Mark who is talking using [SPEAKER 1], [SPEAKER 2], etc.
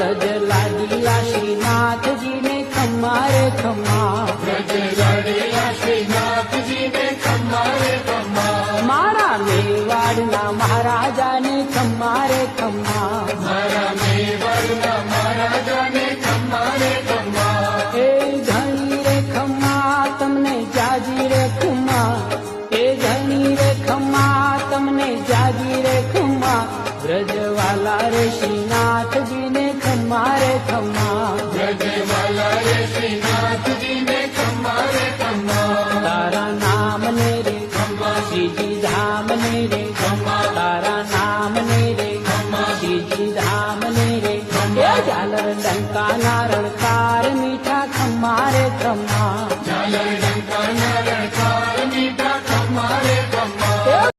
[SPEAKER 1] વ્રજ લાડીલા શ્રીનાથજીને ખમ્મા રે ખમ્મા,
[SPEAKER 2] વ્રજ લાડીલા શ્રીનાથજીને ખમ્મા રે ખમ્મા,
[SPEAKER 1] મારા મેવાડના મહારાજાને ખમ્મા રે ખમ્મા,
[SPEAKER 2] મારા મેવાડના મહારાજાને ખમ્મા રે ખમ્મા,
[SPEAKER 1] એ ઘણી રે ખમ્મા તમને જાજી રે ખમ્મા, એ ઘણી રે ખમ્મા તમને જાજી રે ખમ્મા, વ્રજવાલા રે શ્રીનાથજીને ખમ્મા રે ખમ્મા,
[SPEAKER 2] વ્રજવાલા રે શ્રીનાથજીને ખમ્મા રે ખમ્મા,
[SPEAKER 1] તારા નામને રે
[SPEAKER 2] ખમ્મા,
[SPEAKER 1] શ્રીજી ધામને રે